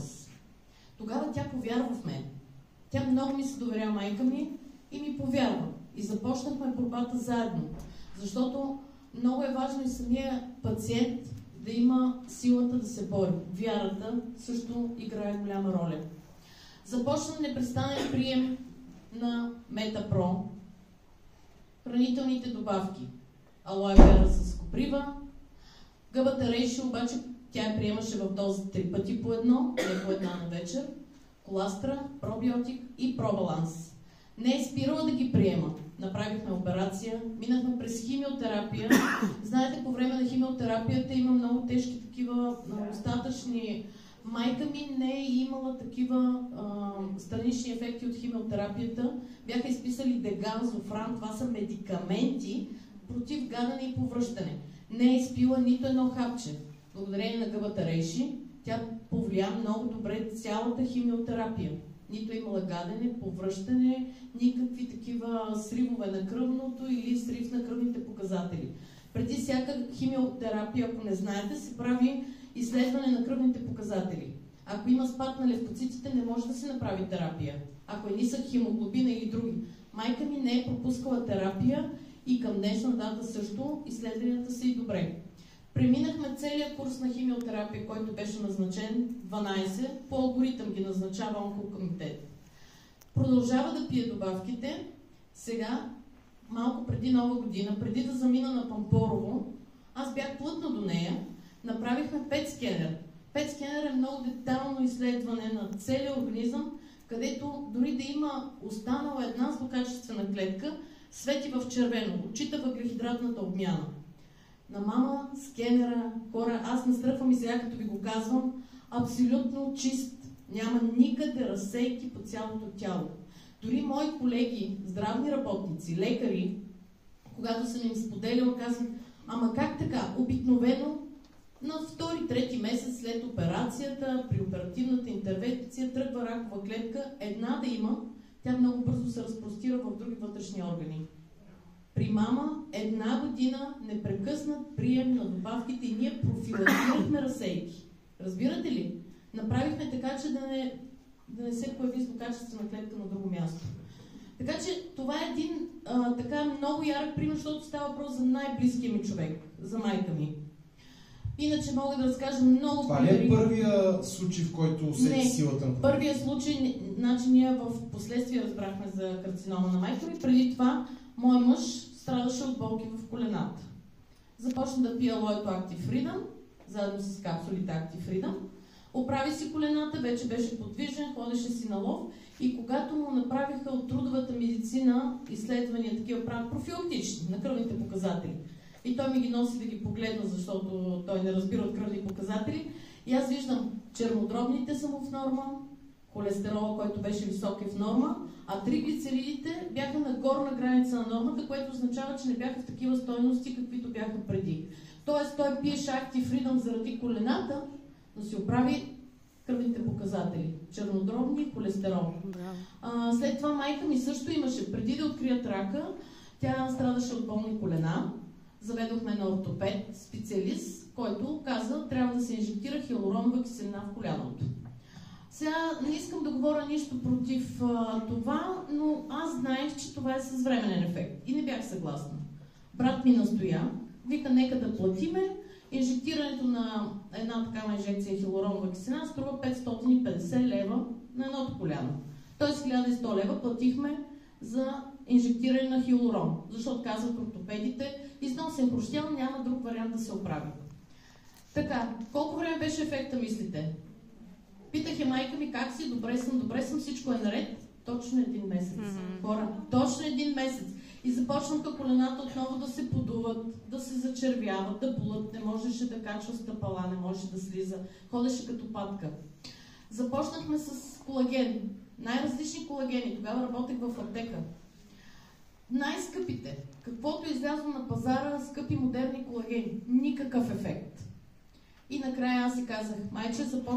болест. Тогава тя повярва в мен. Тя много ми се доверя, майка ми, и ми повярва. И започнахме борбата заедно. Защото много е важно и самия пациент да има силата да се бори. Вярата също играе голяма роля. Започна непрестанен прием на Метапро, хранителните добавки. Алоe вера с коприва. Гъбата рейши, обаче тя я приемаше в доза 3 пъти по едно, не по една на вечер. Коластра, пробиотик и пробаланс. Не е спирала да ги приема. Направихме операция, минахме през химиотерапия. Знаете, по време на химиотерапията има много тежки такива остатъчни. Майка ми не е имала такива странични ефекти от химиотерапията. Бяха изписали Деган, Зофран, това са медикаменти против гадане и повръщане. Не е изпила нито едно хапче. Благодарение на гъбата рейши, тя повлия много добре цялата химиотерапия. Нито имала гадене, повръщане, никакви такива сривове на кръвното или срив на кръвните показатели. Преди всяка химиотерапия, ако не знаете, се прави изследване на кръвните показатели. Ако има спад на левкоцитите, не може да се направи терапия. Ако е нисък хемоглобина или други. Майка ми не е пропускала терапия и към днешна дата също изследванията са и добре. Преминахме целият курс на химиотерапия, който беше назначен, 12, по алгоритъм ги назначава онкокомитет. Продължава да пие добавките. Сега, малко преди Нова година, преди да замина на Пампорово, аз бях плътна до нея, направихме PET скенер. PET скенер е много детайлно изследване на целия организъм, където дори да има останала една злокачествена клетка, свети в червено, отчита въглехидратната обмяна. На мама скенера, хора, аз настръхвам и сега, като ви го казвам, абсолютно чист. Няма никъде разсейки по цялото тяло. Дори мои колеги, здравни работници, лекари, когато съм им споделяла, казвам, ама как така? Обикновено на 2-3 месец след операцията, при оперативната интервенция, тръгва ракова клетка, една да има, тя много бързо се разпростира в други вътрешни органи. При мама 1 година непрекъснат прием на добавките и ние профилактирахме разсейки. Разбирате ли? Направихме така, че да не се появи злокачествена клетка на друго място. Така че това е един така много ярък пример, защото става въпрос за най-близкия ми човек, за майка ми. Иначе мога да разкажа много... Това ли е първия случай, в който усети силата на това? Първия случай, значи ние в последствие разбрахме за карцинома на майка ми. Преди това мой мъж страдаше от болки в колената. Започна да пие алоето Active Freedom, заедно с капсулите Active Freedom. Оправи си колената, вече беше подвижен, ходеше си на лов и когато му направиха от трудовата медицина изследвания, такива правят профилактични, на кръвните показатели. И той ми ги носи да ги погледна, защото той не разбира от кръвни показатели. И аз виждам, чернодробните са му в норма, холестерола, който беше висок, е в норма, а триглицеридите бяха на горна граница на нормата, което означава, че не бяха в такива стойности, каквито бяха преди. Тоест той пиеше Active Freedom заради колената, но си оправи кръвните показатели. Чернодробни, холестерол. След това майка ми също имаше, преди да открият рака, тя страдаше от болни колена. Заведохме на ортопед, специалист, който каза, трябва да се инжектира хиалуронова киселина в коляното. Сега не искам да говоря нищо против това, но аз знаех, че това е с временен ефект и не бях съгласна. Брат ми настоя, вика, нека да платиме. Инжектирането на една такава инжекция хиалуронова киселина струва 550 лева на едното коляно. Тоест 1100 лева платихме за инжектиране на хиалурон, защото казват ортопедите, износен хрущял, няма друг вариант да се оправи. Така, колко време беше ефекта, мислите? Питах я майка ми, как си? Добре съм, всичко е наред. Точно 1 месец. Хора, точно 1 месец. И започнаха колената отново да се подуват, да се зачервяват, да болят, не можеше да качва стъпала, не можеше да слиза, ходеше като патка. Започнахме с колаген, най-различни колагени, тогава работех в аптека. Най-скъпите, каквото е излязло на пазара, скъпи модерни колагени, никакъв ефект. И накрая аз си казах, майче, започнах